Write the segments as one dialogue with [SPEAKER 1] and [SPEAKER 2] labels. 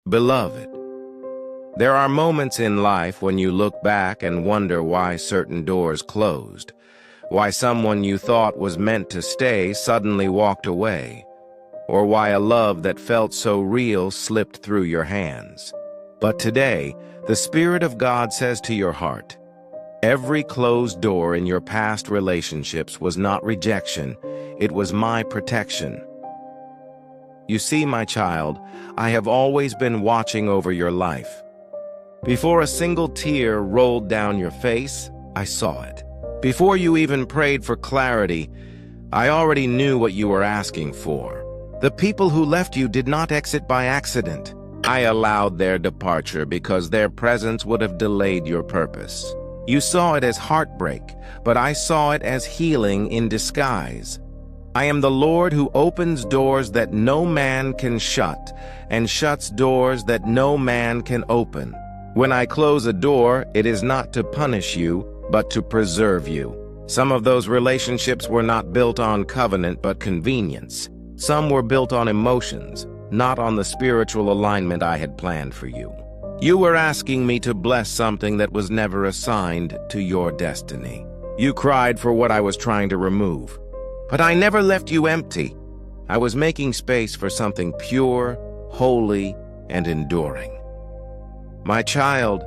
[SPEAKER 1] Beloved, there are moments in life when you look back and wonder why certain doors closed, why someone you thought was meant to stay suddenly walked away, or why a love that felt so real slipped through your hands. But today, the Spirit of God says to your heart, every closed door in your past relationships was not rejection, it was my protection. You see, my child, I have always been watching over your life. Before a single tear rolled down your face, I saw it. Before you even prayed for clarity, I already knew what you were asking for. The people who left you did not exit by accident. I allowed their departure because their presence would have delayed your purpose. You saw it as heartbreak, but I saw it as healing in disguise. I am the Lord who opens doors that no man can shut, and shuts doors that no man can open. When I close a door, it is not to punish you, but to preserve you. Some of those relationships were not built on covenant, but convenience. Some were built on emotions, not on the spiritual alignment I had planned for you. You were asking me to bless something that was never assigned to your destiny. You cried for what I was trying to remove. But I never left you empty. I was making space for something pure, holy, and enduring. My child,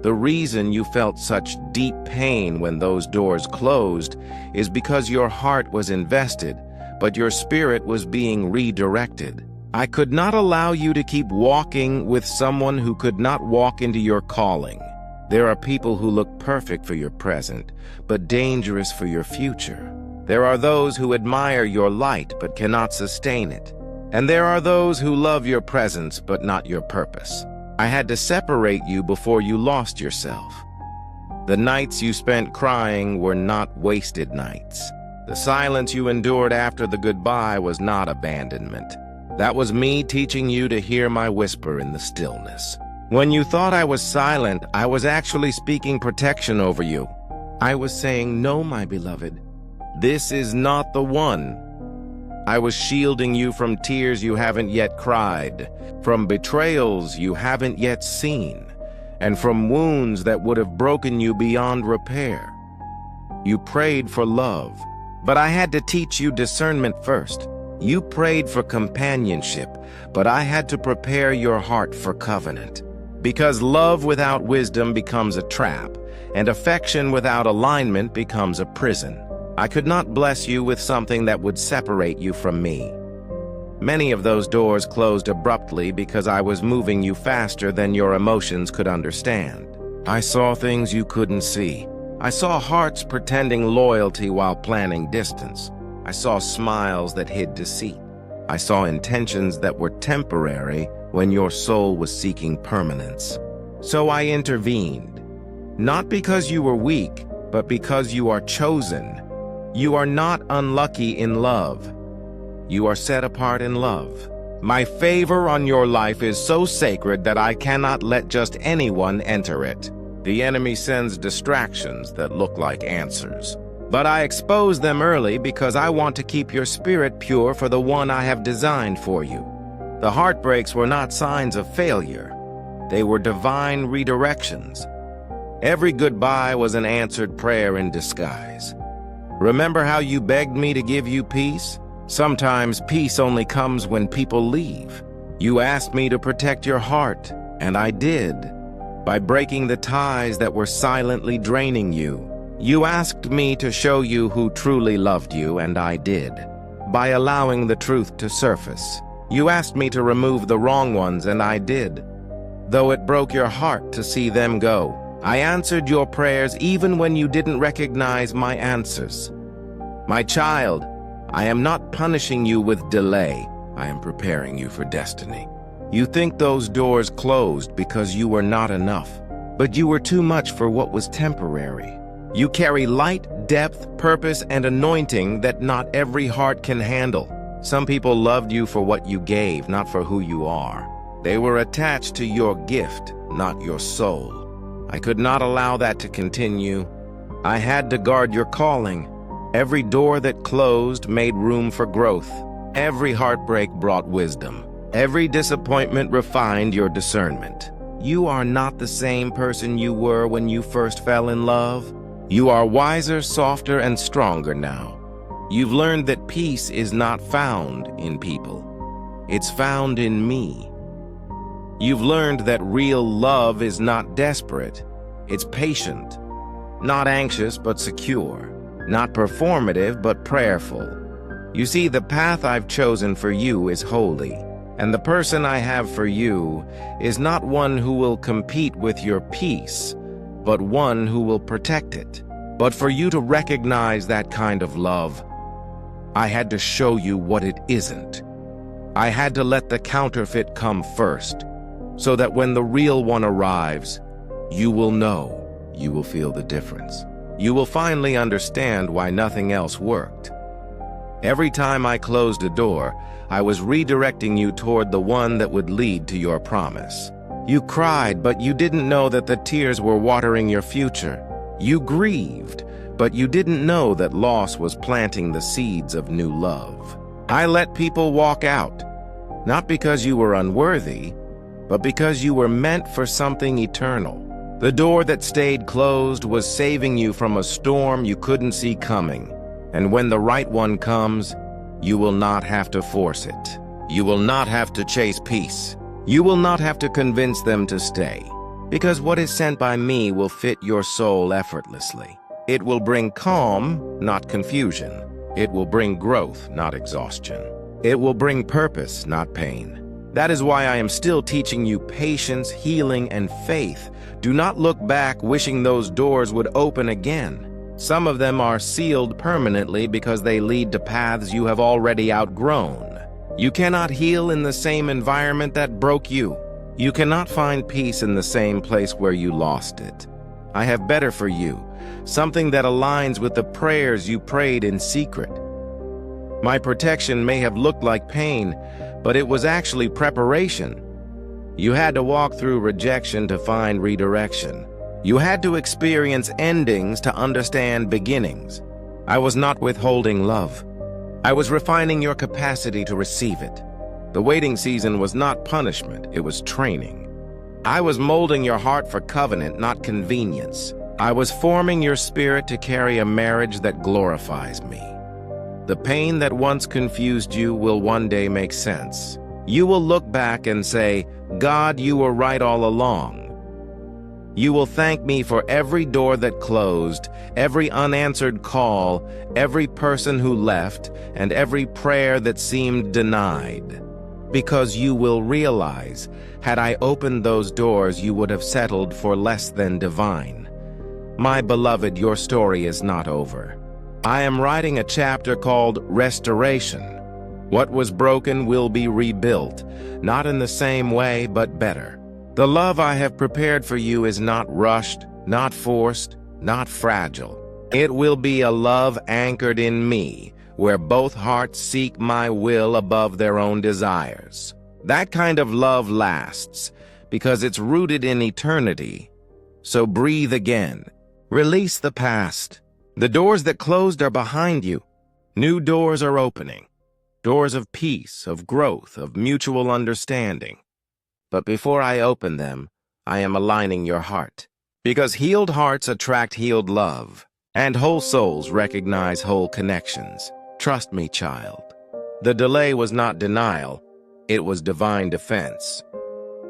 [SPEAKER 1] the reason you felt such deep pain when those doors closed is because your heart was invested, but your spirit was being redirected. I could not allow you to keep walking with someone who could not walk into your calling. There are people who look perfect for your present, but dangerous for your future. There are those who admire your light but cannot sustain it. And there are those who love your presence but not your purpose. I had to separate you before you lost yourself. The nights you spent crying were not wasted nights. The silence you endured after the goodbye was not abandonment. That was me teaching you to hear my whisper in the stillness. When you thought I was silent, I was actually speaking protection over you. I was saying, no, my beloved. This is not the one. I was shielding you from tears you haven't yet cried, from betrayals you haven't yet seen, and from wounds that would have broken you beyond repair. You prayed for love, but I had to teach you discernment first. You prayed for companionship, but I had to prepare your heart for covenant. Because love without wisdom becomes a trap, and affection without alignment becomes a prison. I could not bless you with something that would separate you from me. Many of those doors closed abruptly because I was moving you faster than your emotions could understand. I saw things you couldn't see. I saw hearts pretending loyalty while planning distance. I saw smiles that hid deceit. I saw intentions that were temporary when your soul was seeking permanence. So I intervened, not because you were weak, but because you are chosen. You are not unlucky in love. You are set apart in love. My favor on your life is so sacred that I cannot let just anyone enter it. The enemy sends distractions that look like answers. But I expose them early because I want to keep your spirit pure for the one I have designed for you. The heartbreaks were not signs of failure. They were divine redirections. Every goodbye was an answered prayer in disguise. Remember how you begged me to give you peace? Sometimes peace only comes when people leave. You asked me to protect your heart, and I did, by breaking the ties that were silently draining you. You asked me to show you who truly loved you, and I did, by allowing the truth to surface. You asked me to remove the wrong ones, and I did, though it broke your heart to see them go. I answered your prayers even when you didn't recognize my answers. My child, I am not punishing you with delay. I am preparing you for destiny. You think those doors closed because you were not enough, but you were too much for what was temporary. You carry light, depth, purpose, and anointing that not every heart can handle. Some people loved you for what you gave, not for who you are. They were attached to your gift, not your soul. I could not allow that to continue. I had to guard your calling. Every door that closed made room for growth. Every heartbreak brought wisdom. Every disappointment refined your discernment. You are not the same person you were when you first fell in love. You are wiser, softer, and stronger now. You've learned that peace is not found in people. It's found in me. You've learned that real love is not desperate. It's patient. Not anxious, but secure. Not performative, but prayerful. You see, the path I've chosen for you is holy. And the person I have for you is not one who will compete with your peace, but one who will protect it. But for you to recognize that kind of love, I had to show you what it isn't. I had to let the counterfeit come first, so that when the real one arrives, you will know, you will feel the difference. You will finally understand why nothing else worked. Every time I closed a door, I was redirecting you toward the one that would lead to your promise. You cried, but you didn't know that the tears were watering your future. You grieved, but you didn't know that loss was planting the seeds of new love. I let people walk out, not because you were unworthy, but because you were meant for something eternal. The door that stayed closed was saving you from a storm you couldn't see coming. And when the right one comes, you will not have to force it. You will not have to chase peace. You will not have to convince them to stay. Because what is sent by me will fit your soul effortlessly. It will bring calm, not confusion. It will bring growth, not exhaustion. It will bring purpose, not pain. That is why I am still teaching you patience, healing, and faith. Do not look back wishing those doors would open again. Some of them are sealed permanently because they lead to paths you have already outgrown. You cannot heal in the same environment that broke you. You cannot find peace in the same place where you lost it. I have better for you, something that aligns with the prayers you prayed in secret. My protection may have looked like pain, but it was actually preparation. You had to walk through rejection to find redirection. You had to experience endings to understand beginnings. I was not withholding love. I was refining your capacity to receive it. The waiting season was not punishment, it was training. I was molding your heart for covenant, not convenience. I was forming your spirit to carry a marriage that glorifies me. The pain that once confused you will one day make sense. You will look back and say, God, you were right all along. You will thank me for every door that closed, every unanswered call, every person who left, and every prayer that seemed denied. Because you will realize, had I opened those doors, you would have settled for less than divine. My beloved, your story is not over. I am writing a chapter called Restoration. What was broken will be rebuilt, not in the same way, but better. The love I have prepared for you is not rushed, not forced, not fragile. It will be a love anchored in me, where both hearts seek my will above their own desires. That kind of love lasts, because it's rooted in eternity. So breathe again. Release the past. The doors that closed are behind you. New doors are opening. Doors of peace, of growth, of mutual understanding. But before I open them, I am aligning your heart. Because healed hearts attract healed love, and whole souls recognize whole connections. Trust me, child. The delay was not denial, it was divine defense.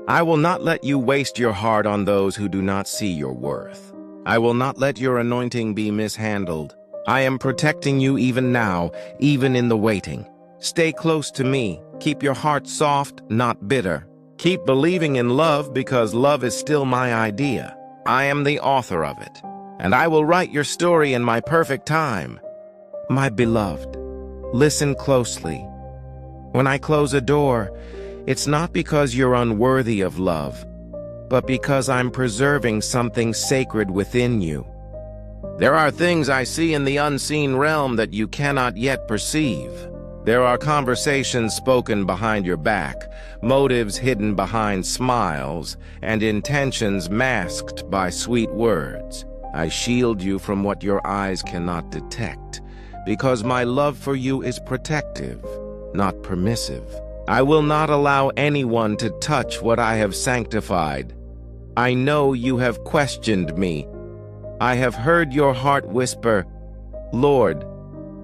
[SPEAKER 1] I will not let you waste your heart on those who do not see your worth. I will not let your anointing be mishandled. I am protecting you even now, even in the waiting. Stay close to me. Keep your heart soft, not bitter. Keep believing in love because love is still my idea. I am the author of it, and I will write your story in my perfect time. My beloved, listen closely. When I close a door, it's not because you're unworthy of love, but because I'm preserving something sacred within you. There are things I see in the unseen realm that you cannot yet perceive. There are conversations spoken behind your back, motives hidden behind smiles, and intentions masked by sweet words. I shield you from what your eyes cannot detect, because my love for you is protective, not permissive. I will not allow anyone to touch what I have sanctified. I know you have questioned me. I have heard your heart whisper, Lord,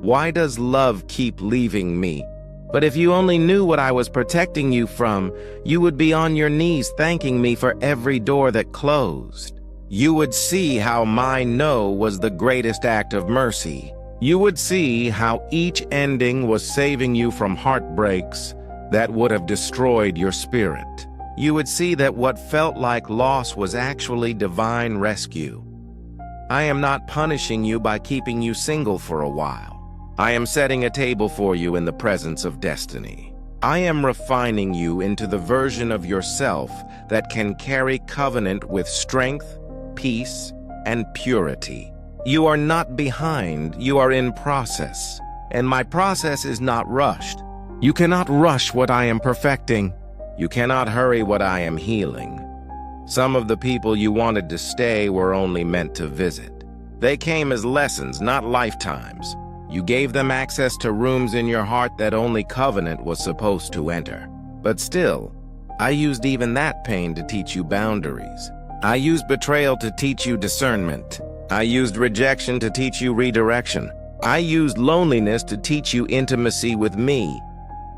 [SPEAKER 1] why does love keep leaving me? But if you only knew what I was protecting you from, you would be on your knees thanking me for every door that closed. You would see how my no was the greatest act of mercy. You would see how each ending was saving you from heartbreaks that would have destroyed your spirit. You would see that what felt like loss was actually divine rescue. I am not punishing you by keeping you single for a while. I am setting a table for you in the presence of destiny. I am refining you into the version of yourself that can carry covenant with strength, peace, and purity. You are not behind, you are in process, and my process is not rushed. You cannot rush what I am perfecting. You cannot hurry what I am healing. Some of the people you wanted to stay were only meant to visit. They came as lessons, not lifetimes. You gave them access to rooms in your heart that only covenant was supposed to enter. But still, I used even that pain to teach you boundaries. I used betrayal to teach you discernment. I used rejection to teach you redirection. I used loneliness to teach you intimacy with me.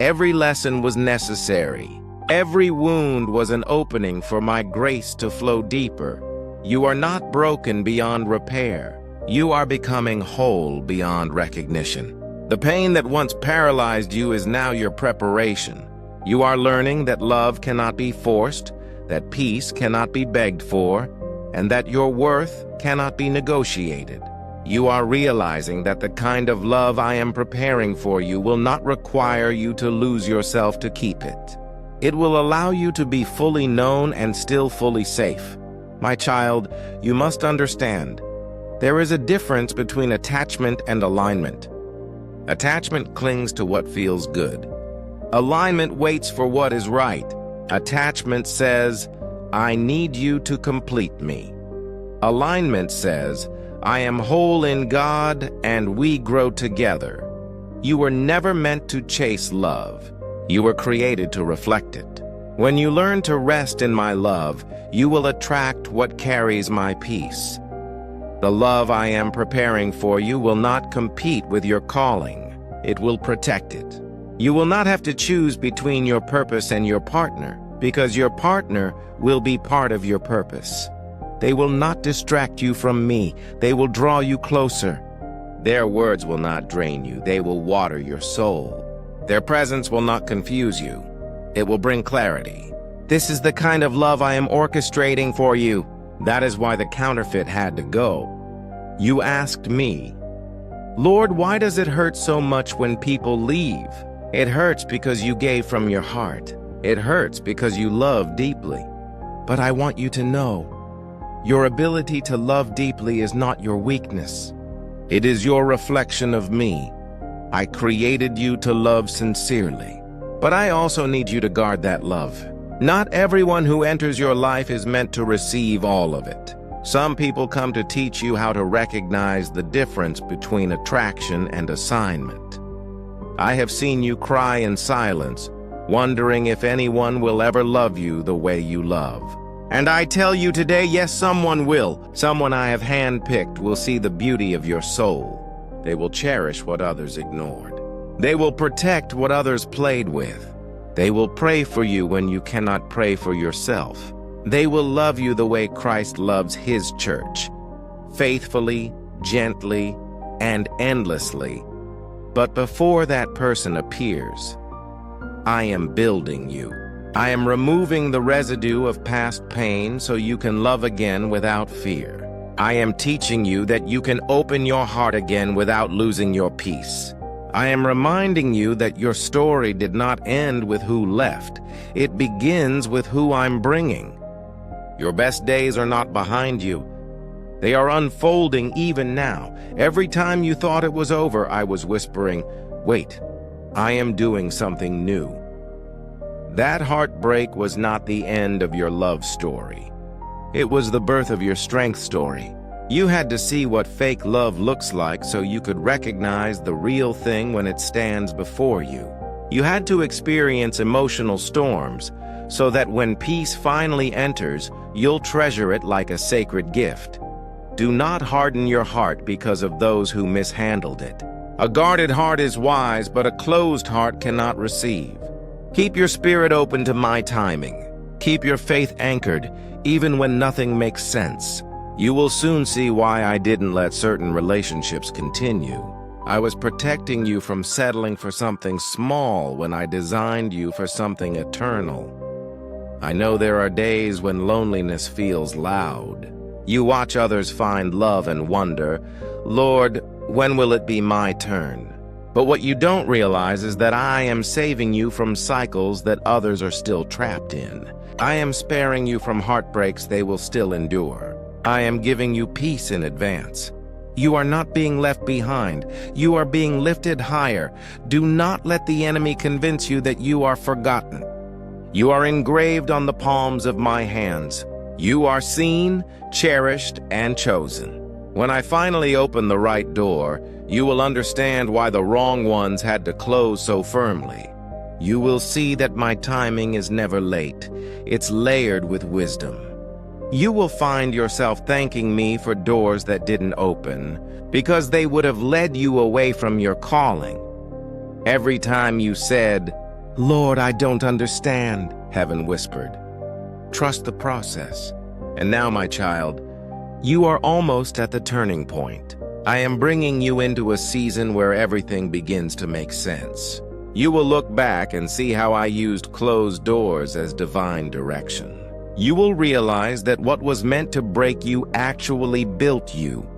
[SPEAKER 1] Every lesson was necessary. Every wound was an opening for my grace to flow deeper. You are not broken beyond repair. You are becoming whole beyond recognition. The pain that once paralyzed you is now your preparation. You are learning that love cannot be forced, that peace cannot be begged for, and that your worth cannot be negotiated. You are realizing that the kind of love I am preparing for you will not require you to lose yourself to keep it. It will allow you to be fully known and still fully safe. My child, you must understand. There is a difference between attachment and alignment. Attachment clings to what feels good. Alignment waits for what is right. Attachment says, I need you to complete me. Alignment says, I am whole in God and we grow together. You were never meant to chase love. You were created to reflect it. When you learn to rest in my love, you will attract what carries my peace. The love I am preparing for you will not compete with your calling. It will protect it. You will not have to choose between your purpose and your partner, because your partner will be part of your purpose. They will not distract you from me. They will draw you closer. Their words will not drain you. They will water your soul. Their presence will not confuse you. It will bring clarity. This is the kind of love I am orchestrating for you. That is why the counterfeit had to go. You asked me, Lord, why does it hurt so much when people leave? It hurts because you gave from your heart. It hurts because you love deeply. But I want you to know, your ability to love deeply is not your weakness. It is your reflection of me. I created you to love sincerely. But I also need you to guard that love. Not everyone who enters your life is meant to receive all of it. Some people come to teach you how to recognize the difference between attraction and assignment. I have seen you cry in silence, wondering if anyone will ever love you the way you love. And I tell you today, yes, someone will. Someone I have handpicked will see the beauty of your soul. They will cherish what others ignored. They will protect what others played with. They will pray for you when you cannot pray for yourself. They will love you the way Christ loves his church, faithfully, gently, and endlessly. But before that person appears, I am building you. I am removing the residue of past pain so you can love again without fear. I am teaching you that you can open your heart again without losing your peace. I am reminding you that your story did not end with who left. It begins with who I'm bringing. Your best days are not behind you. They are unfolding even now. Every time you thought it was over, I was whispering, wait, I am doing something new. That heartbreak was not the end of your love story. It was the birth of your strength story. You had to see what fake love looks like so you could recognize the real thing when it stands before you. You had to experience emotional storms so that when peace finally enters, you'll treasure it like a sacred gift. Do not harden your heart because of those who mishandled it. A guarded heart is wise, but a closed heart cannot receive. Keep your spirit open to my timing. Keep your faith anchored, even when nothing makes sense. You will soon see why I didn't let certain relationships continue. I was protecting you from settling for something small when I designed you for something eternal. I know there are days when loneliness feels loud. You watch others find love and wonder, Lord, when will it be my turn? But what you don't realize is that I am saving you from cycles that others are still trapped in. I am sparing you from heartbreaks they will still endure. I am giving you peace in advance. You are not being left behind. You are being lifted higher. Do not let the enemy convince you that you are forgotten. You are engraved on the palms of my hands. You are seen, cherished, and chosen. When I finally open the right door, you will understand why the wrong ones had to close so firmly. You will see that my timing is never late. It's layered with wisdom. You will find yourself thanking me for doors that didn't open, because they would have led you away from your calling. Every time you said, Lord, I don't understand, heaven whispered, trust the process. And now, my child, you are almost at the turning point. I am bringing you into a season where everything begins to make sense. You will look back and see how I used closed doors as divine direction. You will realize that what was meant to break you actually built you.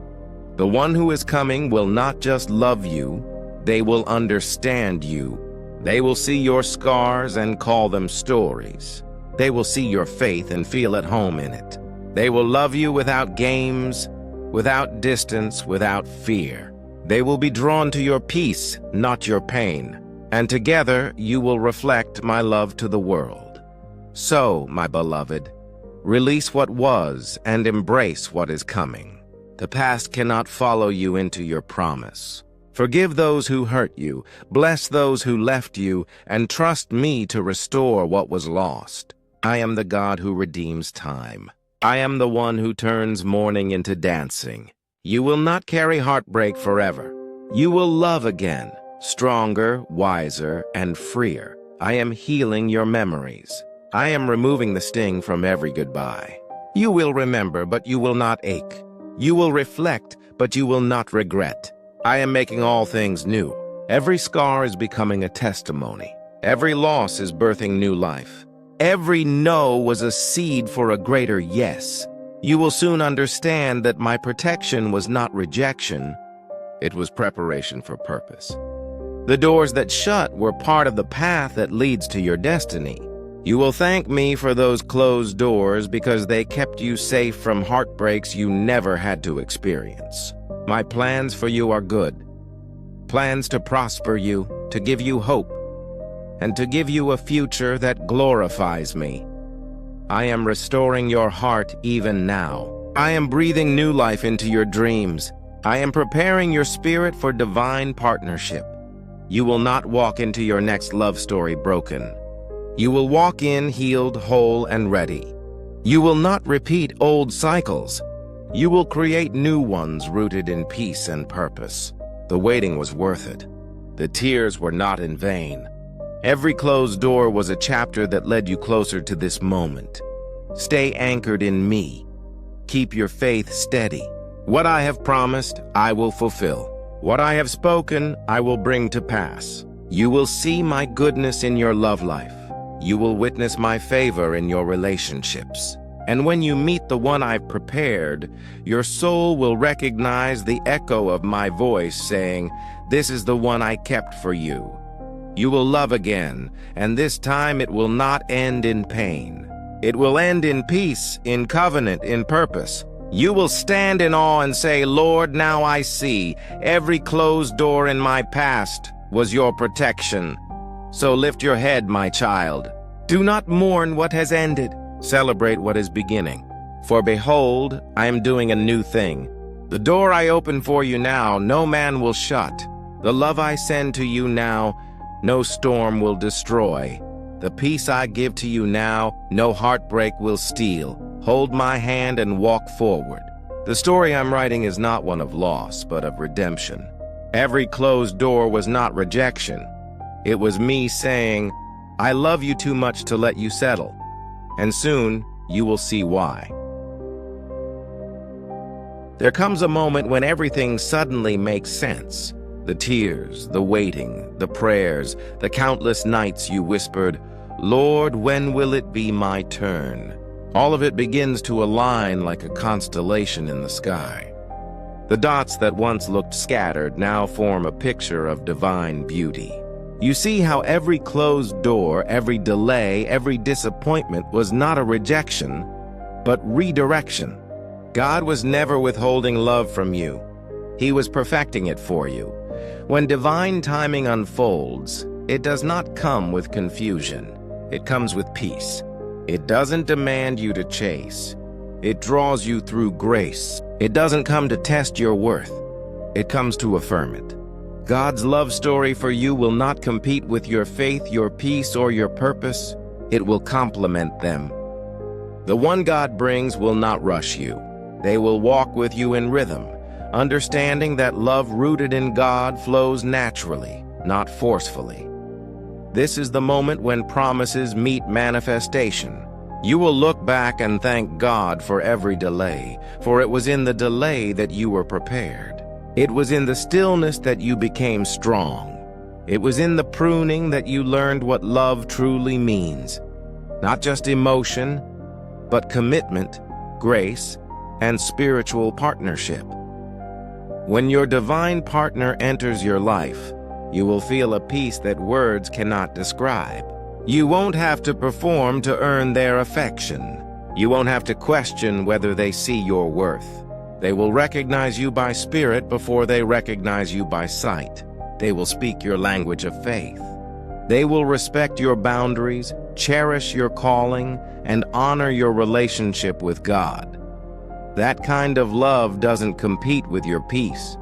[SPEAKER 1] The one who is coming will not just love you, they will understand you. They will see your scars and call them stories. They will see your faith and feel at home in it. They will love you without games, without distance, without fear. They will be drawn to your peace, not your pain. And together you will reflect my love to the world. So, my beloved, release what was and embrace what is coming. The past cannot follow you into your promise. Forgive those who hurt you, bless those who left you, and trust me to restore what was lost. I am the God who redeems time. I am the one who turns mourning into dancing. You will not carry heartbreak forever. You will love again, stronger, wiser, and freer. I am healing your memories. I am removing the sting from every goodbye. You will remember, but you will not ache. You will reflect, but you will not regret. I am making all things new. Every scar is becoming a testimony. Every loss is birthing new life. Every no was a seed for a greater yes. You will soon understand that my protection was not rejection. It was preparation for purpose. The doors that shut were part of the path that leads to your destiny. You will thank me for those closed doors because they kept you safe from heartbreaks you never had to experience. My plans for you are good. Plans to prosper you, to give you hope, and to give you a future that glorifies me. I am restoring your heart even now. I am breathing new life into your dreams. I am preparing your spirit for divine partnership. You will not walk into your next love story broken. You will walk in healed, whole, and ready. You will not repeat old cycles. You will create new ones rooted in peace and purpose. The waiting was worth it. The tears were not in vain. Every closed door was a chapter that led you closer to this moment. Stay anchored in me. Keep your faith steady. What I have promised, I will fulfill. What I have spoken, I will bring to pass. You will see my goodness in your love life. You will witness my favor in your relationships. And when you meet the one I've prepared, your soul will recognize the echo of my voice saying, "This is the one I kept for you." You will love again, and this time it will not end in pain. It will end in peace, in covenant, in purpose. You will stand in awe and say, "Lord, now I see. Every closed door in my past was your protection." So lift your head, my child. Do not mourn what has ended. Celebrate what is beginning. For behold, I am doing a new thing. The door I open for you now, no man will shut. The love I send to you now, No storm will destroy. The peace I give to you now, no heartbreak will steal. Hold my hand and walk forward. The story I'm writing is not one of loss, but of redemption. Every closed door was not rejection. It was me saying, I love you too much to let you settle. And soon, you will see why. There comes a moment when everything suddenly makes sense. The tears, the waiting, the prayers, the countless nights you whispered, Lord, when will it be my turn? All of it begins to align like a constellation in the sky. The dots that once looked scattered now form a picture of divine beauty. You see how every closed door, every delay, every disappointment was not a rejection, but redirection. God was never withholding love from you. He was perfecting it for you. When divine timing unfolds, it does not come with confusion. It comes with peace. It doesn't demand you to chase. It draws you through grace. It doesn't come to test your worth. It comes to affirm it. God's love story for you will not compete with your faith, your peace, or your purpose. It will complement them. The one God brings will not rush you. They will walk with you in rhythm, understanding that love rooted in God flows naturally, not forcefully. This is the moment when promises meet manifestation. You will look back and thank God for every delay, for it was in the delay that you were prepared. It was in the stillness that you became strong. It was in the pruning that you learned what love truly means. Not just emotion, but commitment, grace, and spiritual partnership. When your divine partner enters your life, you will feel a peace that words cannot describe. You won't have to perform to earn their affection. You won't have to question whether they see your worth. They will recognize you by spirit before they recognize you by sight. They will speak your language of faith. They will respect your boundaries, cherish your calling, and honor your relationship with God. That kind of love doesn't compete with your peace.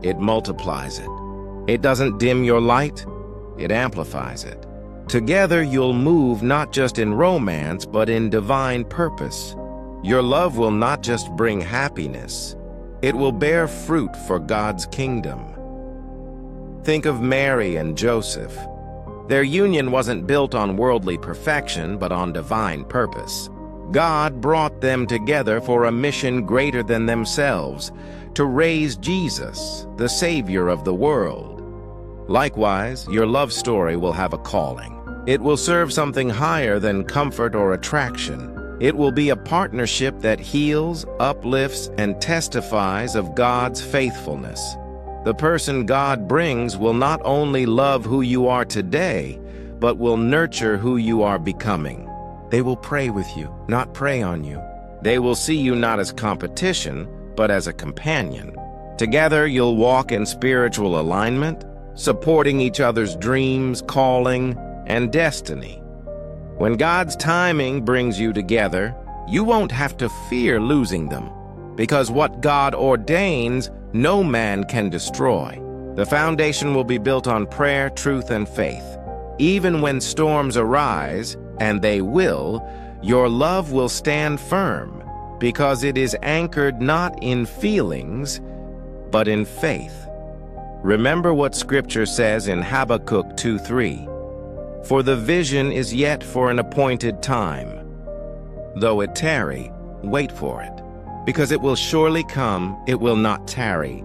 [SPEAKER 1] It multiplies it. It doesn't dim your light. It amplifies it. Together you'll move not just in romance, but in divine purpose. Your love will not just bring happiness. It will bear fruit for God's kingdom. Think of Mary and Joseph. Their union wasn't built on worldly perfection, but on divine purpose. God brought them together for a mission greater than themselves, to raise Jesus, the Savior of the world. Likewise, your love story will have a calling. It will serve something higher than comfort or attraction. It will be a partnership that heals, uplifts, and testifies of God's faithfulness. The person God brings will not only love who you are today, but will nurture who you are becoming. They will pray with you, not prey on you. They will see you not as competition, but as a companion. Together, you'll walk in spiritual alignment, supporting each other's dreams, calling, and destiny. When God's timing brings you together, you won't have to fear losing them, because what God ordains, no man can destroy. The foundation will be built on prayer, truth, and faith. Even when storms arise, and they will, your love will stand firm, because it is anchored not in feelings, but in faith. Remember what Scripture says in Habakkuk 2:3. For the vision is yet for an appointed time. Though it tarry, wait for it, because it will surely come, it will not tarry.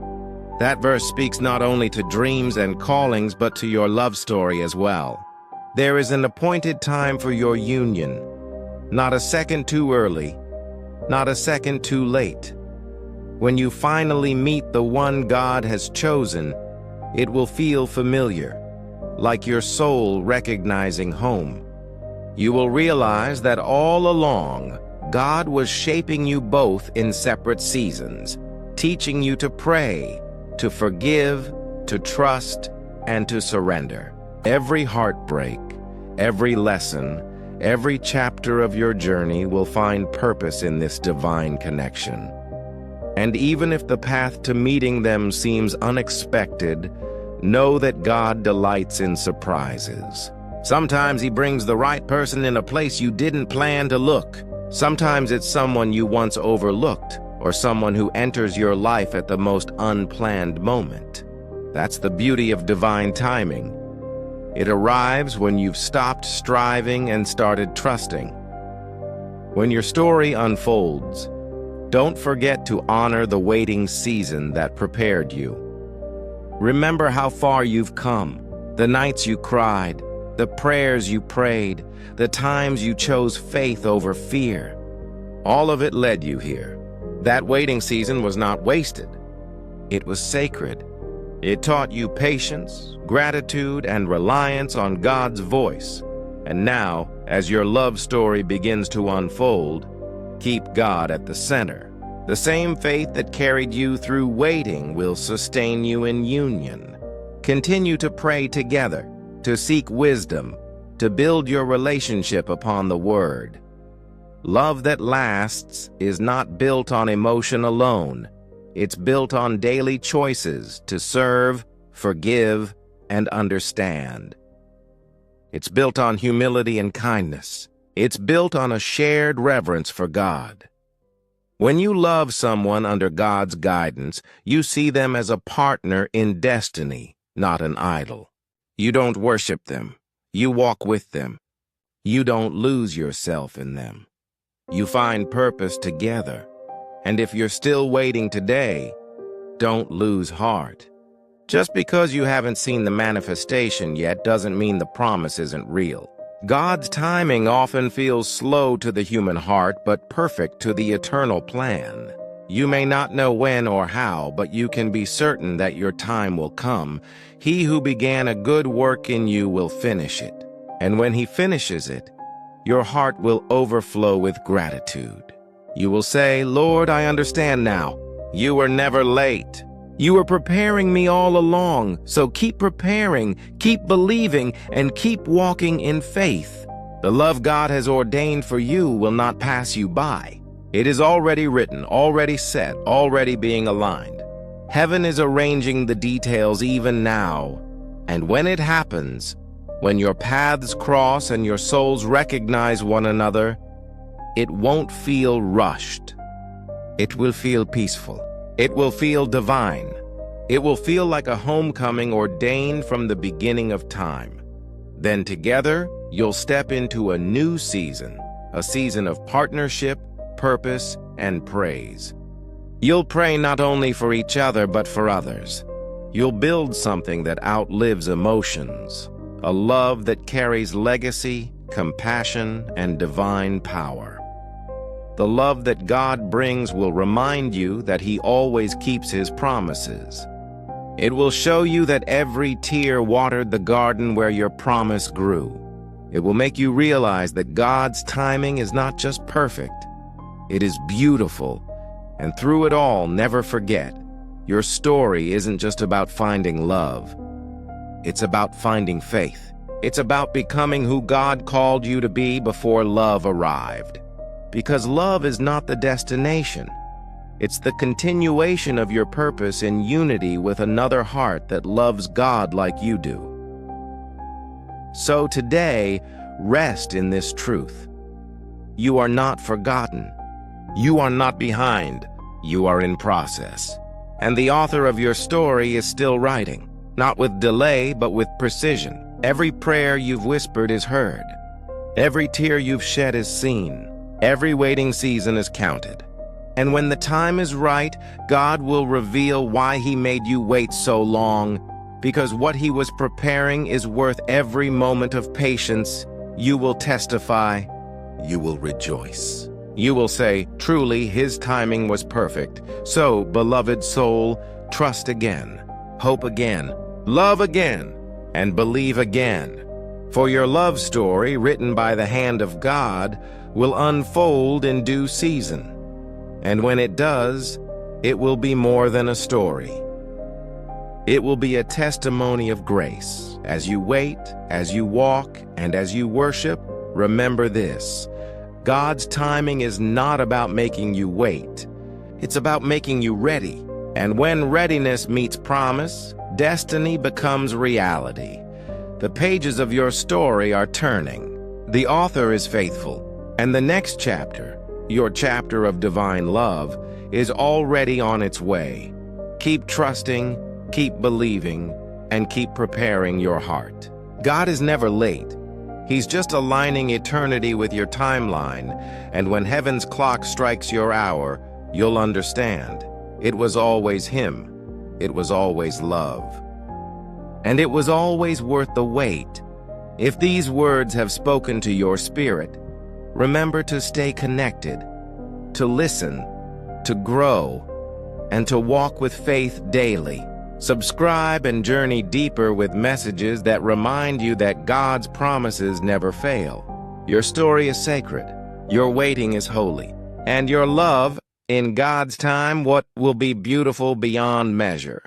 [SPEAKER 1] That verse speaks not only to dreams and callings, but to your love story as well. There is an appointed time for your union, not a second too early, not a second too late. When you finally meet the one God has chosen, it will feel familiar, like your soul recognizing home. You will realize that all along, God was shaping you both in separate seasons, teaching you to pray, to forgive, to trust, and to surrender. Every heartbreak, every lesson, every chapter of your journey will find purpose in this divine connection. And even if the path to meeting them seems unexpected, Know that God delights in surprises. Sometimes He brings the right person in a place you didn't plan to look. Sometimes it's someone you once overlooked, or someone who enters your life at the most unplanned moment. That's the beauty of divine timing. It arrives when you've stopped striving and started trusting. When your story unfolds, don't forget to honor the waiting season that prepared you. Remember how far you've come, the nights you cried, the prayers you prayed, the times you chose faith over fear. All of it led you here. That waiting season was not wasted. It was sacred. It taught you patience, gratitude, and reliance on God's voice. And now, as your love story begins to unfold, keep God at the center. The same faith that carried you through waiting will sustain you in union. Continue to pray together, to seek wisdom, to build your relationship upon the Word. Love that lasts is not built on emotion alone. It's built on daily choices to serve, forgive, and understand. It's built on humility and kindness. It's built on a shared reverence for God. When you love someone under God's guidance, you see them as a partner in destiny, not an idol. You don't worship them. You walk with them. You don't lose yourself in them. You find purpose together. And if you're still waiting today, don't lose heart. Just because you haven't seen the manifestation yet doesn't mean the promise isn't real. God's timing often feels slow to the human heart, but perfect to the eternal plan. You may not know when or how, but you can be certain that your time will come. He who began a good work in you will finish it. And when He finishes it, your heart will overflow with gratitude. You will say, "Lord, I understand now. You were never late. You were preparing me all along, so keep preparing, keep believing, and keep walking in faith. The love God has ordained for you will not pass you by. It is already written, already set, already being aligned. Heaven is arranging the details even now, and when it happens, when your paths cross and your souls recognize one another, it won't feel rushed. It will feel peaceful. It will feel divine. It will feel like a homecoming ordained from the beginning of time. Then together, you'll step into a new season, a season of partnership, purpose, and praise. You'll pray not only for each other, but for others. You'll build something that outlives emotions, a love that carries legacy, compassion, and divine power. The love that God brings will remind you that He always keeps His promises. It will show you that every tear watered the garden where your promise grew. It will make you realize that God's timing is not just perfect, it is beautiful. And through it all, never forget, your story isn't just about finding love. It's about finding faith. It's about becoming who God called you to be before love arrived. Because love is not the destination. It's the continuation of your purpose in unity with another heart that loves God like you do. So today, rest in this truth. You are not forgotten. You are not behind. You are in process. And the author of your story is still writing, not with delay, but with precision. Every prayer you've whispered is heard. Every tear you've shed is seen. Every waiting season is counted. And when the time is right, God will reveal why He made you wait so long, because what He was preparing is worth every moment of patience. You will testify. You will rejoice. You will say, truly, His timing was perfect. So, beloved soul, trust again, hope again, love again, and believe again. For your love story, written by the hand of God, will unfold in due season. And when it does, it will be more than a story. It will be a testimony of grace. As you wait, as you walk, and as you worship, remember this: God's timing is not about making you wait. It's about making you ready. And when readiness meets promise, Destiny becomes reality. The pages of your story are turning. The author is faithful, and the next chapter, your chapter of divine love, is already on its way. Keep trusting, keep believing, and keep preparing your heart. God is never late. He's just aligning eternity with your timeline, and when heaven's clock strikes your hour, you'll understand. It was always Him. It was always love. And it was always worth the wait. If these words have spoken to your spirit, remember to stay connected, to listen, to grow, and to walk with faith daily. Subscribe and journey deeper with messages that remind you that God's promises never fail. Your story is sacred, your waiting is holy, and your love, in God's time, what will be beautiful beyond measure.